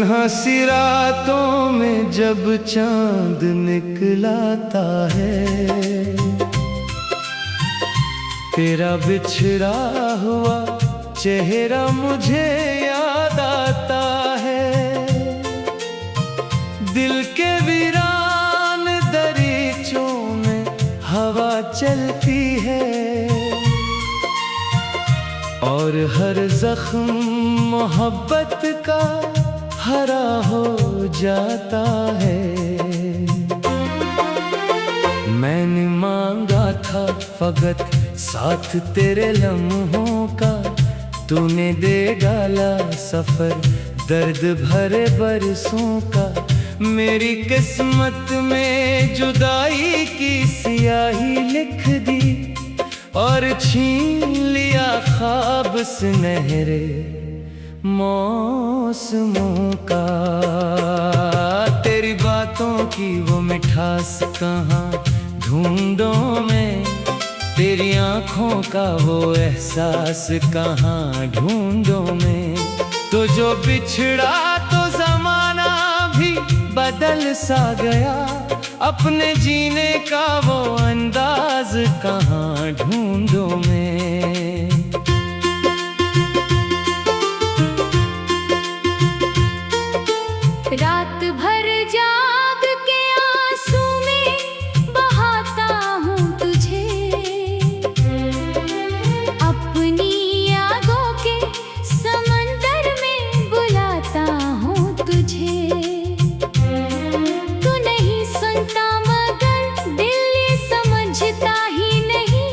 हंसी रातों में जब चांद निकलाता है, तेरा बिछड़ा हुआ चेहरा मुझे याद आता है। दिल के वीरान दरीचों में हवा चलती है, और हर जख्म मोहब्बत का हरा हो जाता है। मैंने मांगा था फकत साथ तेरे लम्हों का, तूने दे डाला सफर दर्द भरे बरसों का। मेरी किस्मत में जुदाई की स्याही लिख दी, और छीन लिया ख्वाब सुनहरे मौसमों का। तेरी बातों की वो मिठास कहाँ ढूंढूं मैं, तेरी आँखों का वो एहसास कहाँ ढूंढूं मैं। तो जो बिछड़ा तो ज़माना भी बदल सा गया, अपने जीने का वो अंदाज कहाँ ढूंढूं मैं। रात भर जाग के आंसू में बहाता हूँ तुझे, अपनी यादों के समंदर में बुलाता हूँ तुझे। तू नहीं सुनता मगर दिल ये समझता ही नहीं,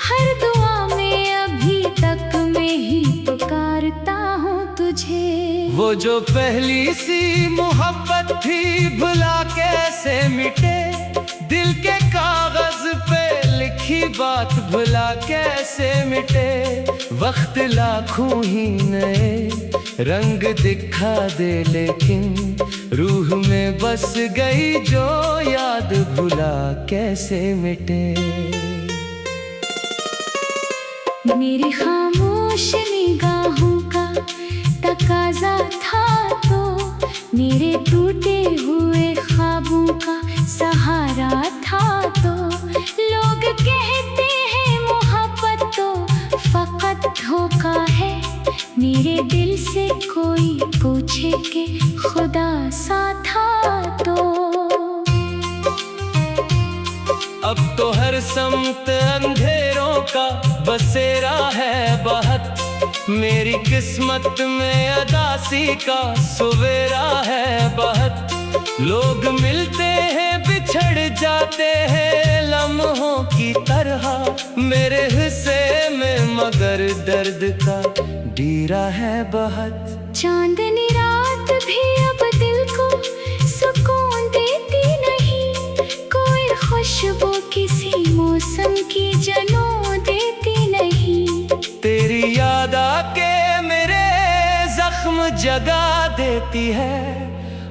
हर दुआ में अभी तक मैं ही पुकारता हूँ तुझे। वो जो पहली सी मोहब्बत थी भुला कैसे मिटे, दिल के कागज पे लिखी बात भुला कैसे मिटे। वक्त लाखों ही नए रंग दिखा दे, लेकिन रूह में बस गई जो याद भुला कैसे मिटे। मेरी खामोश निगाहों का तकाजा था तो, मेरे टूटे हुए ख्वाबों का सहारा था तो। लोग कहते हैं मोहब्बत तो फकत धोखा है, मेरे दिल से कोई पूछे कि खुदा सा था तो। अब तो हर समत अंधेरों का बसेरा है बहत, मेरी किस्मत में अदासी का सवेरा है बहत। लोग मिलते हैं बिछड़ जाते हैं लम्हों की तरह, मेरे हिस्से में मगर दर्द का डीरा है बहत। चांदनी रात भी अब दिल को सुकून देती नहीं, कोई खुशबू किसी मौसम की जनो देती नहीं। तेरी याद आके मेरे जख्म जगा देती है,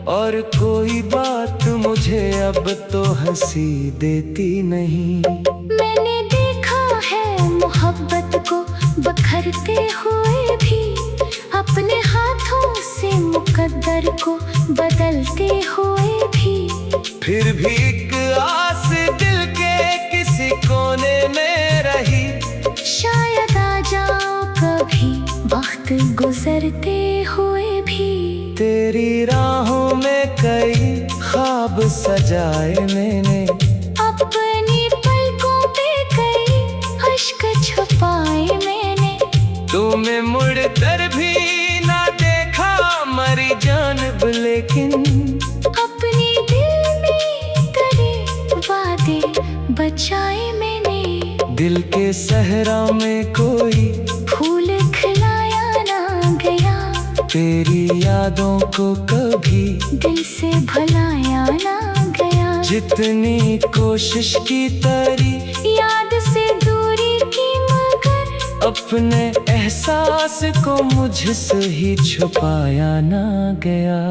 और कोई बात मुझे अब तो हंसी देती नहीं। मैंने देखा है मोहब्बत को बखरते हुए भी, अपने हाथों से मुकद्दर को बदलते हुए भी। फिर भी एक आस दिल के किसी कोने में रही, शायद आ जाओ कभी वक्त गुजरते हुए भी। तेरी राहों में कई ख्वाब सजाए मैंने, अपनी पलकों पे कई अश्क छुपाए मैंने। तुम्हें मुड़ कर भी ना देखा मरी जानब, लेकिन अपनी दिल में करे वादे बचाए मैंने। दिल के सहरा में कोई फूल खिलाया ना गया, तेरी यादों को कभी दिल से भुलाया ना गया। जितनी कोशिश की तरी याद से दूरी की, मगर अपने एहसास को मुझसे ही छुपाया ना गया।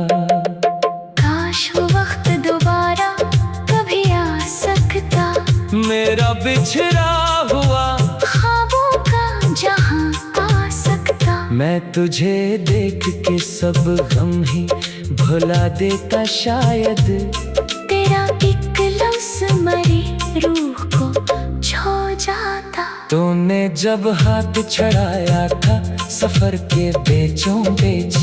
काश वो वक्त दोबारा कभी आ सकता, मेरा बिछड़ा हुआ ख्वाबों का जहां आ सकता। मैं तुझे देख के सब गम ही भुला देता शायद। तेरा एक लफ्ज़ मरी रूह को छू जाता। तूने जब हाथ छड़ाया था सफर के बीचों बीच,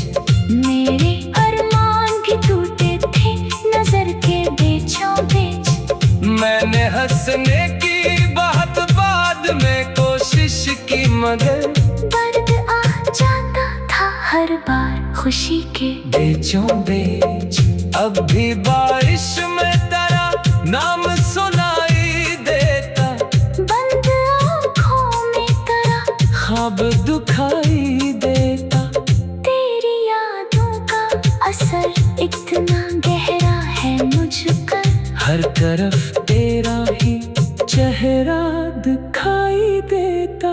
मेरे अरमान भी टूटे थे नजर के बीचों बीच। मैंने हंसने की बहुत बाद में कोशिश की मगर दर्द आ जाता था हर बार खुशी के बीचों बीच। अब भी बारिश में तेरा नाम सुनाई देता, बंद आँखों में तेरा ख्वाब दुखाई देता। तेरी यादों का असर इतना गहरा है मुझ पर, हर तरफ तेरा ही चेहरा दिखाई देता।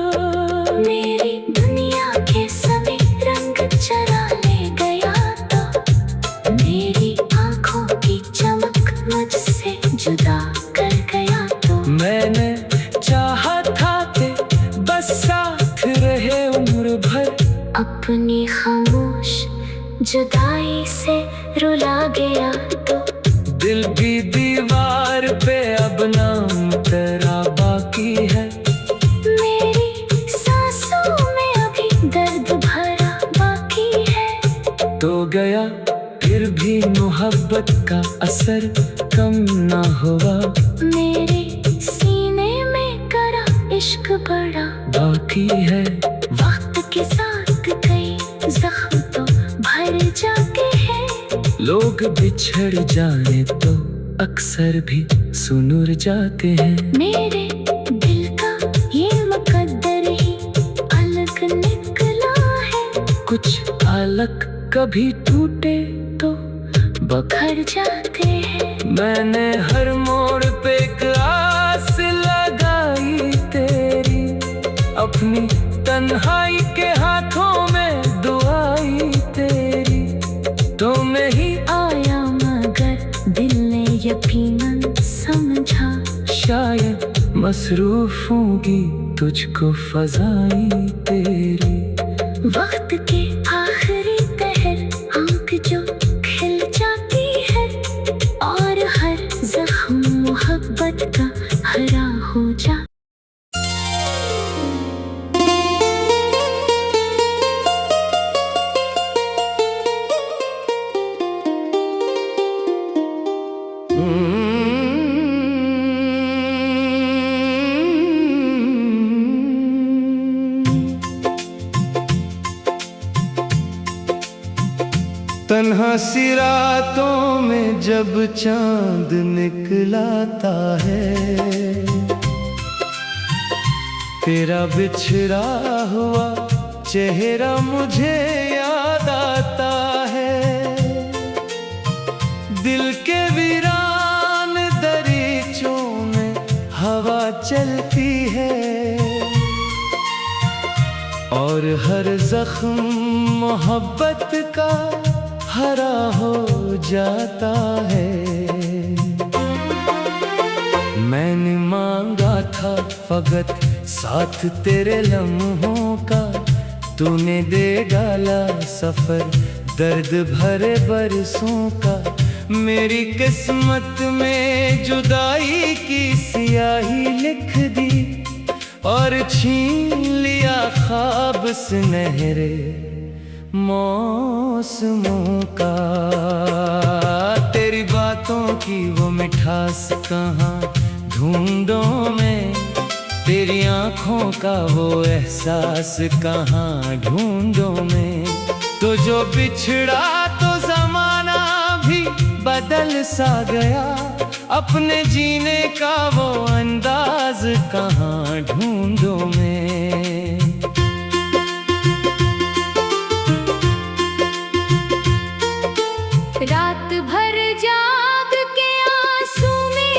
मेरी दुनिया के सभी रंग चरा ले गया तो, मेरी आँखों की चमक मुझसे जुदा कर गया तो। मैंने चाहा था कि बस साथ रहे उम्र भर, अपनी खामोश जुदाई से रुला गया तो। दिल भी दीवार पे अब नाम तेरा बाकी है। मेरी सांसों में अभी दर्द भरा बाकी है। तो गया फिर भी मोहब्बत का असर कम ना हुआ, मेरे सीने में करा इश्क बड़ा बाकी है। वक्त के साथ कई जख्म तो भर जाते हैं। लोग बिछड़ जाए तो अक्सर भी सुनुर जाते हैं। मेरे दिल का ये मुकद्दर ही अलग निकला है। कुछ अलग कभी टूटे तो बखर जाते हैं। मैंने हर मोड़ पे एक आस लगाई तेरी, अपनी तन्हाई के हाथों में दुआई तेरी। तो मैं ही आया मगर दिल ने यकीनन समझा, शायद मसरूफ होगी तुझको फजाई तेरी। वक्त के आखिरी पहर आँख जो खिल जाती है, और हर जख्म मोहब्बत का हरा हो जा। तन्हा सी रातों में जब चांद निकलाता है, तेरा बिछड़ा हुआ चेहरा मुझे याद आता है। दिल के वीरान दरीचों में हवा चलती है, और हर जख्म मोहब्बत का हरा हो जाता है। मैंने मांगा था फकत साथ तेरे लम्हों का, तूने दे डाला सफर दर्द भरे बरसों का। मेरी किस्मत में जुदाई की स्याही लिख दी, और छीन लिया ख्वाब सुनहरे मौसमों का। तेरी बातों की वो मिठास कहाँ ढूंढूं मैं, तेरी आँखों का वो एहसास कहाँ ढूंढूं मैं। तो जो बिछड़ा तो जमाना भी बदल सा गया, अपने जीने का वो अंदाज कहाँ ढूंढूं मैं। रात भर जाग के आंसू में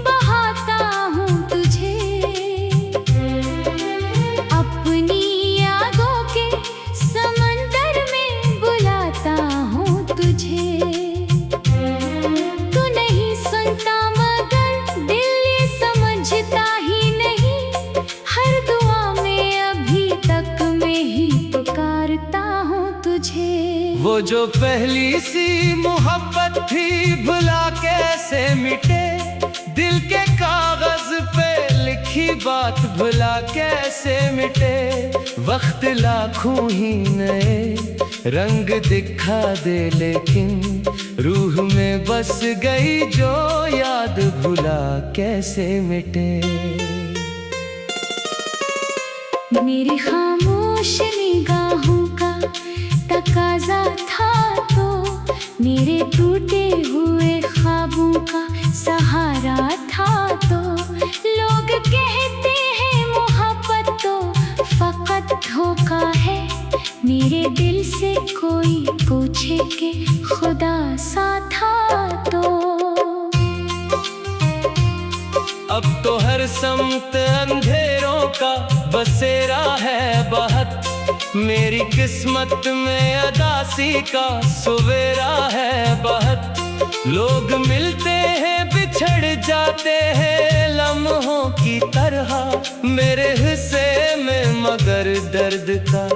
बहाता हूँ तुझे, अपनी यादों के समंदर में बुलाता हूँ तुझे। तू नहीं सुनता मगर दिल ये समझता ही नहीं, हर दुआ में वो जो पहली सी मोहब्बत थी भुला कैसे मिटे, दिल के कागज पे लिखी बात भुला कैसे मिटे। वक्त लाखों ही नए रंग दिखा दे, लेकिन रूह में बस गई जो याद भुला कैसे मिटे। मेरी खामोश निगाहों का तकाजा था तो, मेरे टूटे हुए ख्वाबों का सहारा था तो। लोग कहते हैं मोहब्बत तो फकत धोखा है, मेरे दिल से कोई पूछे कि खुदा सा था तो। अब तो हर समत अंधेरों का बसेरा है बहत, मेरी किस्मत में अदासी का सवेरा है बहत। लोग मिलते हैं बिछड़ जाते हैं लम्हों की तरह, मेरे हिस्से में मगर दर्द का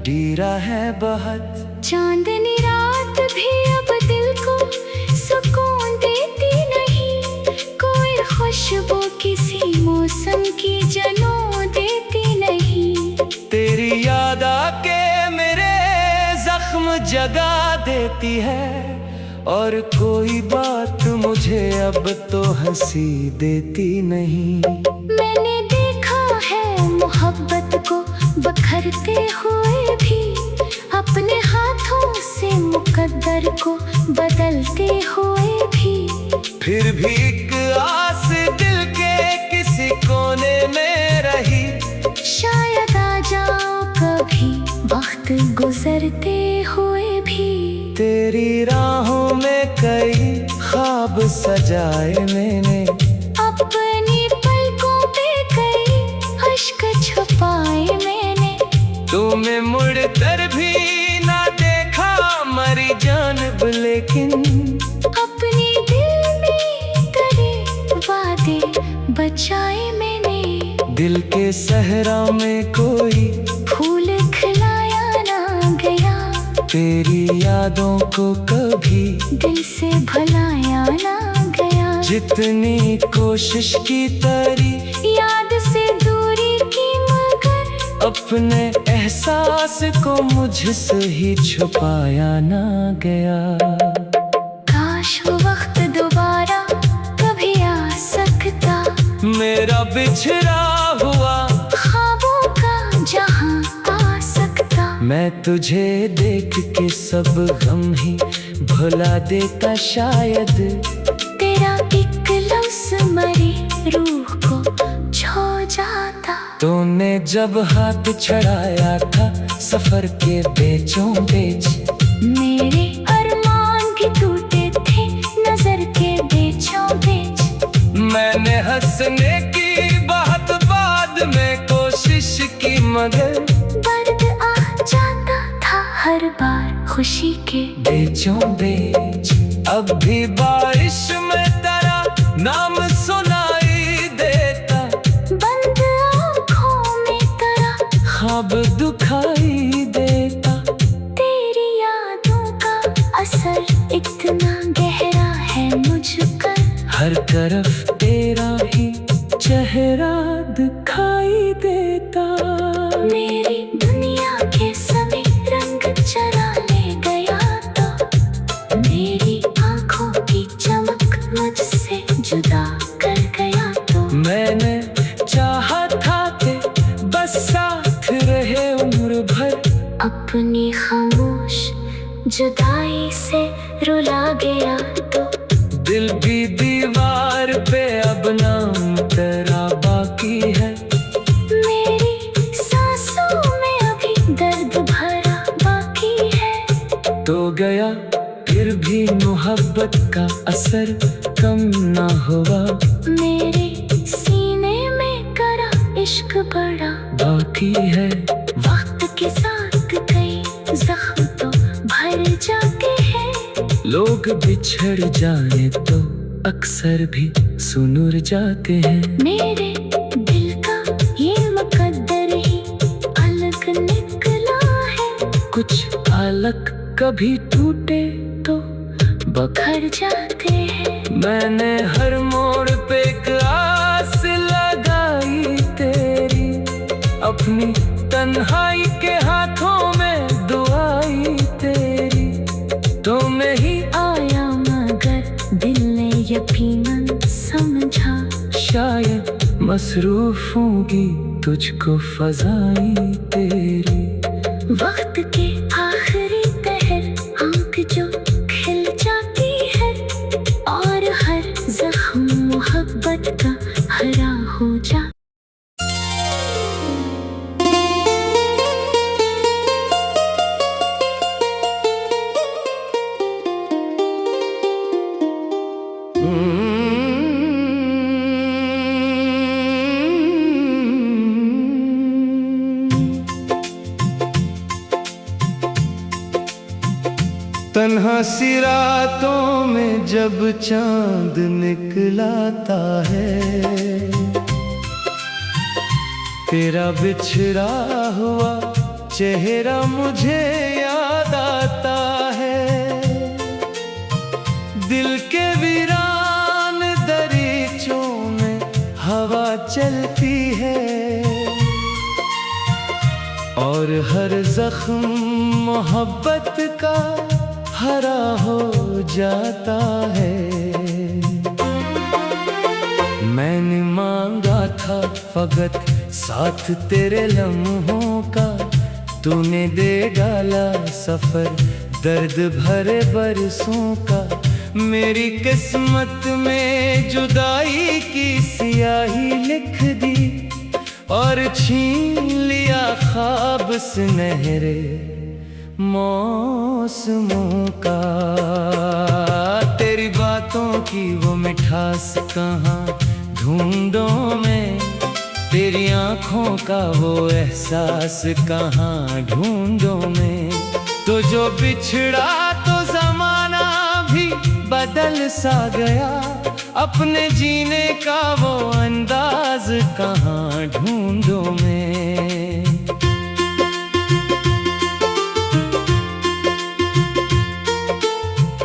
डीरा है बहत। चांदनी रात भी अब दिल को सुकून देती नहीं, कोई खुशबू किसी मौसम की जनो देती नहीं। तेरी याद आके मेरे जख्म जगा देती है, और कोई बात मुझे अब तो हंसी देती नहीं। मैंने देखा है मोहब्बत को बखरते हुए भी, अपने हाथों से मुकद्दर को बदलते हुए भी। फिर भी एक आस दिल के किसी कोने में रही, शायद आ जाओ कभी वक्त गुजरते हुए भी। तेरी राहों में कई ख्वाब सजाए मैंने, अपनी पलकों पे कई अश्क छुपाए मैंने। तुम्हें मुड़ कर भी ना देखा मरी जानब, लेकिन अपनी दिल में करे वादे बचाए मैंने। दिल के सहरा में कोई फूल खिलाया ना गया, तेरी यादों को कभी दिल से भुलाया ना गया। जितनी कोशिश की तरी याद से दूरी की, मगर अपने एहसास को मुझसे ही छुपाया ना गया। काश वो वक्त दोबारा कभी आ सकता, मेरा बिछड़ा हुआ ख्वाबों का जहां आ सकता। मैं तुझे देख के सब गम ही भुला देता शायद, तेरा एक लफ्ज़ मरी रूह को छो जाता। तूने जब हाथ छड़ाया था सफर के बेचों बेच, मेरे अरमान भी टूटे थे नजर के बेचों बेच। मैंने हंसने की बहुत बाद में कोशिश की, मगर दर्द आ जाता था हर बार खुशी के बेचों बेच। अब भी बारिश में तेरा नाम सुनाई देता, बंद आँखों में तेरा ख्वाब दुखाई देता। तेरी यादों का असर इतना गहरा है मुझ पर, हर तरफ तेरा ही चेहरा दिखाई देता। मेरी दुनिया के सभी रंग चरा ले गया तो, मेरी आँखों की चमक मुझसे जुदा कर गया तो। मैंने चाहा था कि बस साथ रहे उम्र भर, अपनी खामोश जुदाई से रुला गया तो। दिल भी दीवार पे अब नाम तेरा बाकी है, मेरी सांसों में अभी दर्द भरा बाकी है। तो गया फिर भी मोहब्बत का असर कम ना हुआ, मेरे सीने में करा इश्क बड़ा बाकी है। वक्त के साथ कई जख्म तो भर जाते हैं, लोग बिछड़ जाए तो अक्सर भी सुनुर जाते हैं। मेरे दिल का ये मुकद्दर ही अलग निकला है, कुछ अलग कभी टूटे तो बखर जाते हैं। मैंने हर मोड़ पे एक आस लगाई तेरी, अपनी तन्हाई के हाथों में दुआई तेरी। तो मैं ही आया मगर दिल ने यकीनन समझा, शायद मसरूफ होगी तुझको फजाई तेरी। वक्त के आखिरी पहर आंख जो खिल जाती है, और हर जख्म मोहब्बत का हरा हो जा। तन्हा सी रातों में जब चांद निकलाता है, तेरा बिछड़ा हुआ चेहरा मुझे याद आता है। दिल के वीरान दरीचों में हवा चलती है, और हर जख्म मोहब्बत का हरा हो जाता है। मैंने मांगा था फकत साथ तेरे लम्हों का, तूने दे डाला सफर दर्द भरे बरसों का। मेरी किस्मत में जुदाई की सियाही लिख दी, और छीन लिया ख्वाब सुनहरे मौसमों का। तेरी बातों की वो मिठास कहाँ ढूंढूं मैं, तेरी आँखों का वो एहसास कहाँ ढूंढूं मैं। तो जो बिछड़ा तो ज़माना भी बदल सा गया, अपने जीने का वो अंदाज कहाँ ढूंढूं मैं।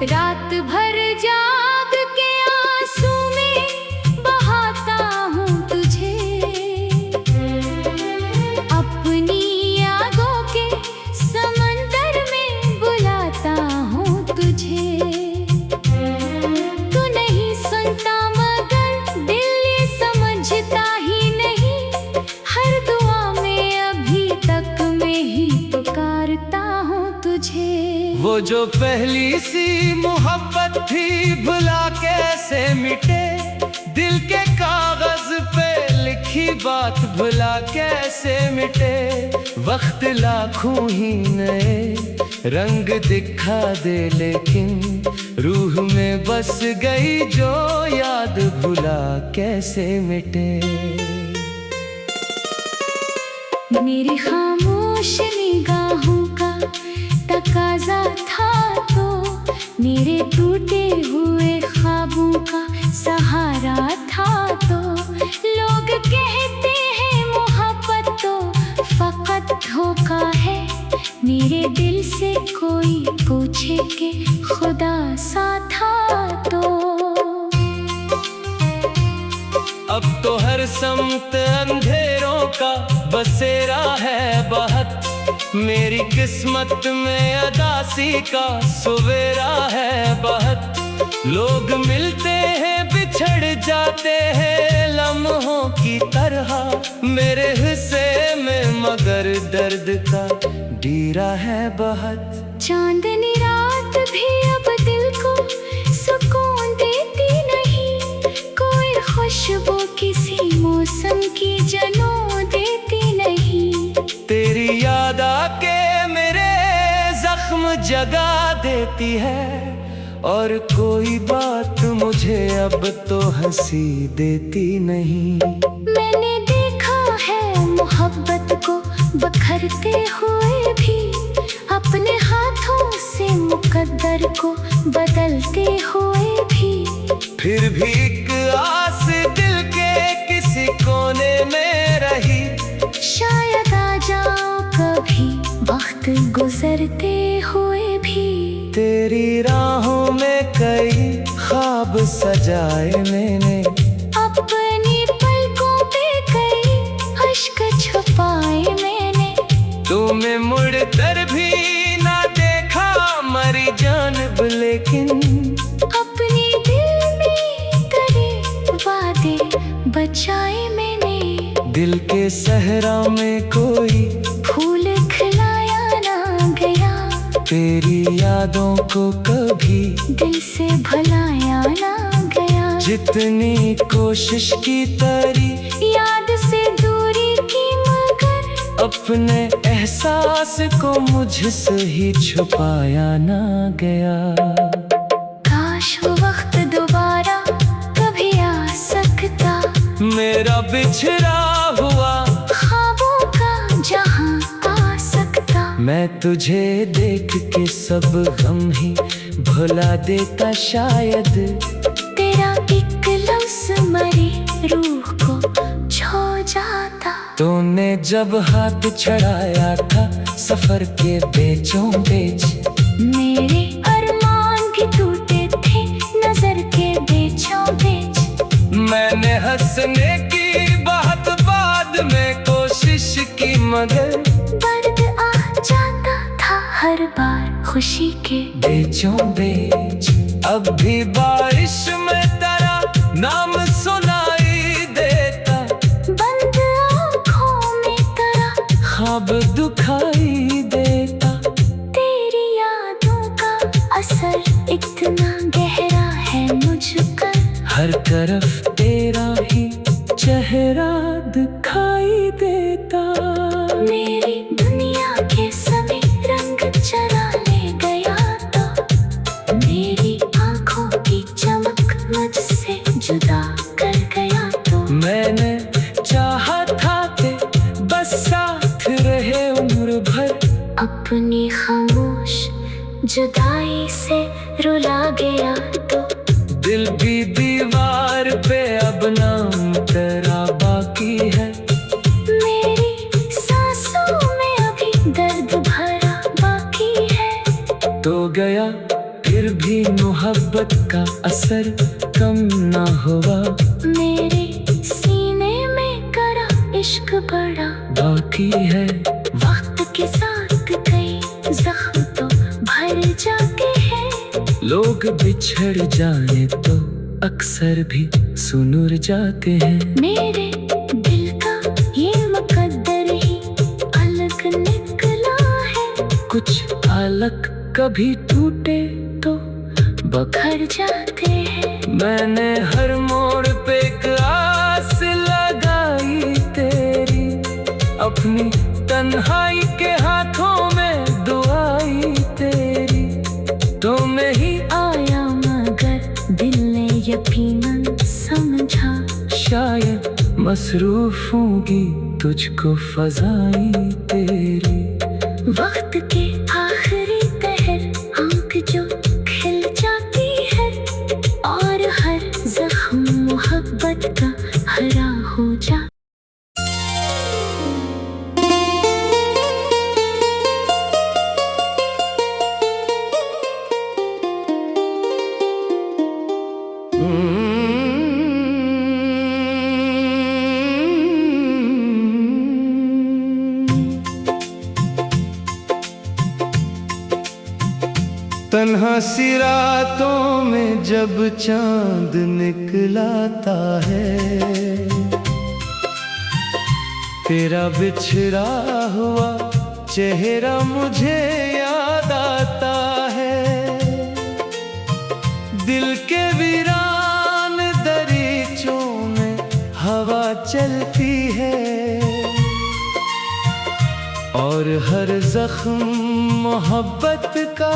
रात भर जाग के आंसू में बहाता हूँ तुझे, अपनी यादों के समंदर में बुलाता हूँ तुझे। तू नहीं सुनता मगर दिल ये समझता ही नहीं, हर दुआ में अभी तक मैं ही पुकारता हूँ तुझे। वो जो पहली सी मोहब्बत थी भुला कैसे मिटे, दिल के कागज पे लिखी बात भुला कैसे मिटे। वक्त लाखों ही नए रंग दिखा दे, लेकिन रूह में बस गई जो याद भुला कैसे मिटे। मेरी खामोश निगाहों का तकाजा था तो, मेरे टूटे हुए ख्वाबों का सहारा था तो। लोग कहते हैं मोहब्बत तो फकत धोखा है, मेरे दिल से कोई पूछे कि खुदा सा था तो। अब तो हर समत अंधेरों का बसेरा है बहत, मेरी किस्मत में अदासी का सवेरा है बहत। लोग मिलते हैं बिछड़ जाते हैं लम्हों की तरह, मेरे हिस्से में मगर दर्द का डीरा है बहत। चांदनी रात भी अब दिल को सुकून देती नहीं, कोई खुशबू किसी मौसम की जनों देती नहीं। तेरी याद आके मेरे जख्म जगा देती है, और कोई बात मुझे अब तो हंसी देती नहीं। मैंने देखा है मोहब्बत को बखरते हुए भी, अपने हाथों से मुकद्दर को बदलते हुए भी। फिर भी एक आस दिल के किसी कोने में रही, शायद आ जाओ कभी वक्त गुजरते हुए भी। तेरी राहों में कई ख्वाब सजाए मैंने, अपनी पलकों पे कई अश्क छुपाए मैंने। तुम्हें मुड़ कर भी ना देखा मरी जानब, लेकिन अपने दिल में करे वादे बचाए मैंने। दिल के सहरा में कोई फूल खिलाया ना गया, तेरी यादों को कभी दिल से भुलाया ना गया। जितनी कोशिश की तरी याद से दूरी की, मगर अपने एहसास को मुझसे ही छुपाया ना गया। काश वो वक्त दोबारा कभी आ सकता, मेरा बिछड़ा हुआ ख्वाबों का जहां आ सकता। मैं तुझे देख के सब गम ही भुला देता शायद। तेरा एक लफ्ज़ मरी रूह को छू जाता। तूने जब हाथ छड़ाया था सफर के बेचों बेच, मेरे अरमान भी टूटे थे नजर के बेचों बेच। मैंने हंसने की बहुत बाद में कोशिश की, मगर दर्द आ जाता था हर बार खुशी के बेचों बेच। अब भी बारिश में तेरा नाम सुनाई देता, बंद आँखों में तेरा ख्वाब दुखाई देता। तेरी यादों का असर इतना गहरा है मुझ पर, हर तरफ तेरा ही चेहरा दिखाई देता। मेरी दुनिया के सभी रंग चरा ले गया तो, मेरी आँखों की चमक मुझसे जुदा कर गया तो। मैंने चाहा था के बस साथ रहे उम्र भर, अपनी खामोश जुदाई से रुला गया तो। दिल भी दीवार पे अब नाम तेरा बाकी है। मेरी सांसों में अभी दर्द भरा बाकी है। तो गया फिर भी मोहब्बत का असर कम ना हुआ, मेरे सीने में करा इश्क बड़ा बाकी है। वक्त के साथ कई जख्म तो भर जाते हैं, लोग बिछड़ जाए तो अक्सर भी सुनुर जाते हैं। मेरे दिल का ये मुकद्दर ही अलग निकला है। कुछ अलग कभी टूटे तो बखर जाते हैं। मैंने हर मोड़ पे एक आस लगाई तेरी, अपनी तन्हाई के हाथों में दुआई तेरी। तो मैं ही आया मगर दिल ने यकीनन समझा, शायद मसरूफ होगी तुझको फजाई तेरी। वक्त के आखिरी पहर आँख जो खिल जाती है, और हर जख्म मोहब्बत का हरा हो जा। तन्हा सी रातों में जब चांद निकलाता है, तेरा बिछड़ा हुआ चेहरा मुझे याद आता है। दिल के वीरान दरीचों में हवा चलती है, और हर जख्म मोहब्बत का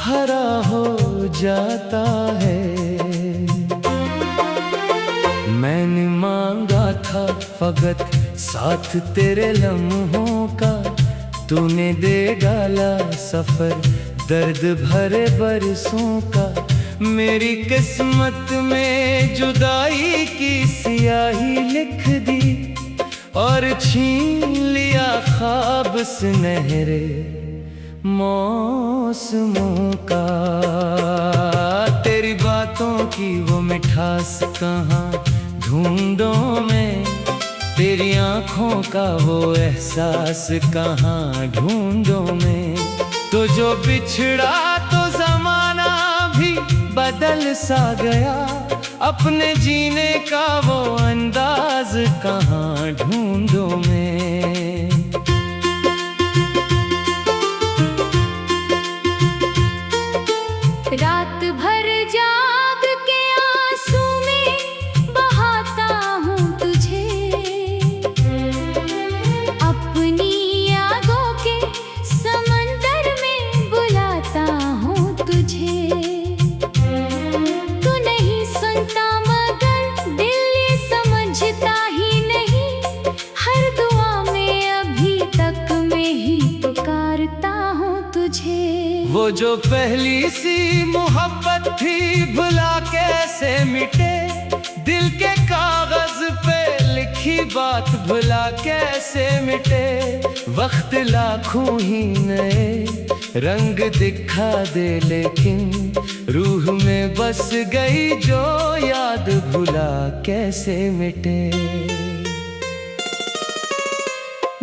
हरा हो जाता है। मैंने मांगा था फकत साथ तेरे लम्हों का, तूने दे डाला सफर दर्द भरे बरसों का। मेरी किस्मत में जुदाई की सियाही लिख दी, और छीन लिया ख्वाब सुनहरे मौसमों का। तेरी बातों की वो मिठास कहाँ ढूंढूं मैं, तेरी आँखों का वो एहसास कहाँ ढूंढूं मैं। तो जो बिछड़ा तो जमाना भी बदल सा गया, अपने जीने का वो अंदाज कहाँ ढूंढूं मैं। रात भर जाग के आंसू में बहाता हूँ तुझे, अपनी यादों के समंदर में बुलाता हूँ तुझे। तू नहीं सुनता मगर दिल ये समझता ही नहीं, हर दुआ में अभी तक मैं ही पुकारता हूँ तुझे। वो जो पहली सी मोहब्बत थी भुला कैसे मिटे, दिल के कागज पे लिखी बात भुला कैसे मिटे। वक्त लाखों ही नए रंग दिखा दे, लेकिन रूह में बस गई जो याद भुला कैसे मिटे।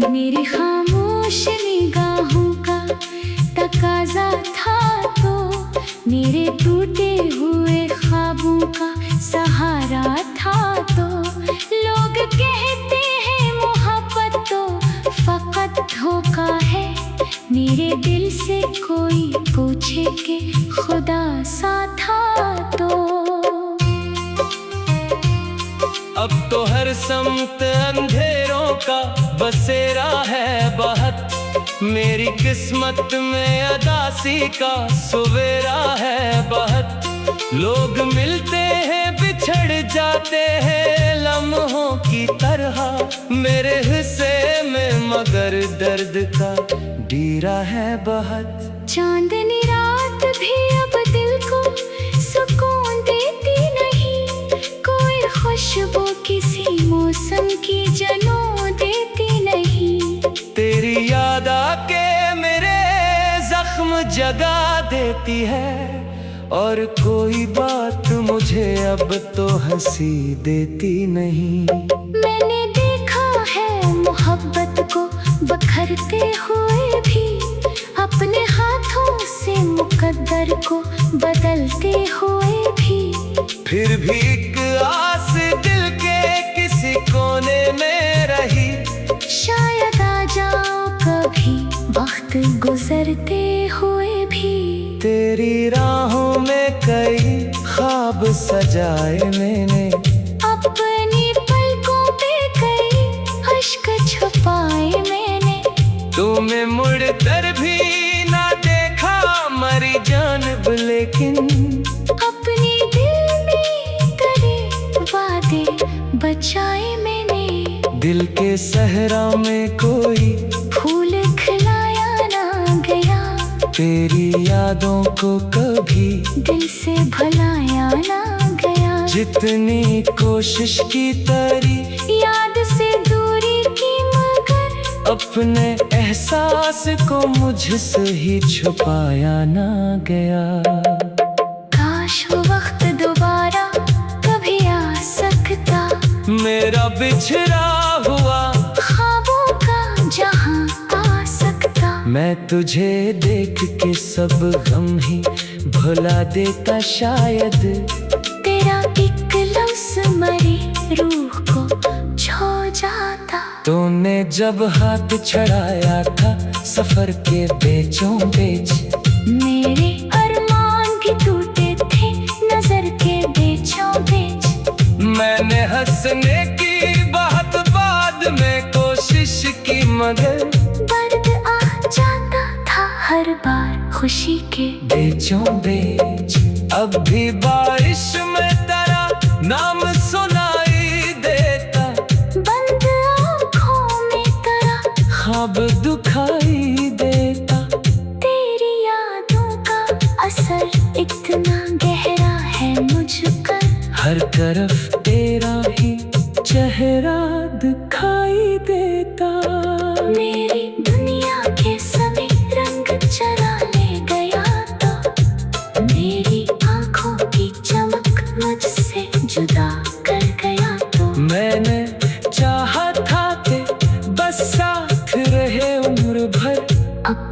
मेरी खामोश निगाहों का तकाजा था तो, मेरे टूटे हुए ख्वाबों का सहारा था तो। लोग कहते हैं मोहब्बत तो फकत धोखा है, मेरे दिल से कोई पूछे कि खुदा सा था तो। अब तो हर समत अंधेरों का बसेरा है बहत, मेरी किस्मत में अदासी का सवेरा है बहत। लोग मिलते हैं बिछड़ जाते हैं लम्हों की तरह, मेरे हिस्से में मगर दर्द का डीरा है बहत। चांदनी रात भी अब दिल को सुकून देती नहीं, कोई खुशबू किसी मौसम की जनों देती नहीं। तेरी याद आके मेरे जख्म जगा देती है, और कोई बात मुझे अब तो हंसी देती नहीं। मैंने देखा है मोहब्बत को बखरते हुए भी, अपने हाथों से मुकद्दर को बदलते हुए भी। फिर भी एक आस दिल के किसी कोने में रही, शायद आ जाओ कभी वक्त गुजरते हुए भी। तेरी राहों में कई ख्वाब सजाए मैंने, अपनी पलकों पे कई अश्क छुपाए मैंने। तुम्हें मुड़ कर भी ना देखा मरी जानब, लेकिन अपनी दिल में करे वादे बचाए मैंने। दिल के सहरा में कोई फूल खिलाया ना गया, तेरी यादों को कभी दिल से भुलाया ना गया। जितनी कोशिश की तरी याद से दूरी की मगर, अपने एहसास को मुझसे ही छुपाया ना गया। काश वो वक्त दोबारा कभी आ सकता, मेरा बिछड़ा हुआ ख्वाबों का जहां आ सकता। मैं तुझे देख के सब गम ही भुला देता शायद, तेरा एक लफ्ज़ मरी रूह को छो जाता। तूने जब हाथ छड़ाया था सफर के बेचों बेच, मेरे अरमान भी टूटे थे नजर के बेचों बेच। मैंने हंसने की बहुत बाद में कोशिश की, मगर दर्द आ जाता था हर बार खुशी के बेचों बेच। अब भी बारिश में तेरा नाम सुनाई देता, बंद आँखों में तेरा ख्वाब दुखाई देता। तेरी यादों का असर इतना गहरा है मुझ पर, हर तरफ तेरा ही चेहरा दिखाई देता। मेरी दुनिया के सभी रंग चढ़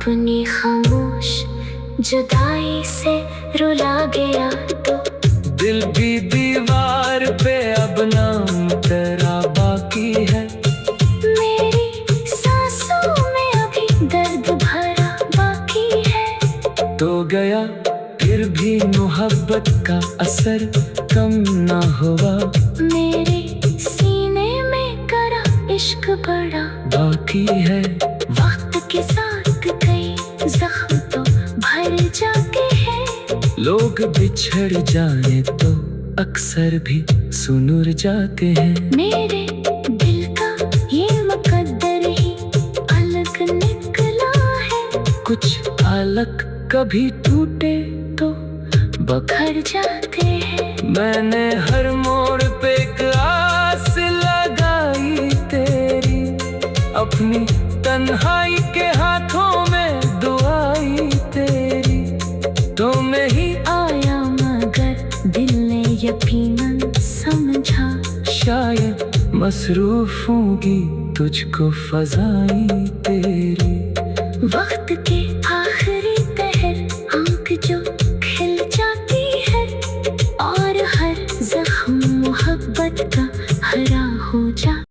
अपनी खामोश जुदाई से रुला गया तो दिल भी दीवार पे अब नाम तेरा बाकी है। मेरी सांसों में अभी दर्द भरा बाकी है। तो गया फिर भी मोहब्बत का असर कम ना हुआ। मेरे सीने में करा इश्क बड़ा बाकी है। वक्त के साथ कई जख्म तो भर जाते हैं। लोग बिछड़ जाए तो अक्सर भी सुनुर जाते हैं। मेरे दिल का ये मुकद्दर ही अलग निकला है। कुछ अलग कभी टूटे तो बखर जाते हैं। मैंने हर मोड़ पे एक आस लगाई तेरी, अपनी तन्हाई के हाथों में दुआई तेरी। तो मैं ही आया मगर दिल ने यकीनन समझा। शायद मसरूफ होगी तुझको फजाई तेरी। वक्त के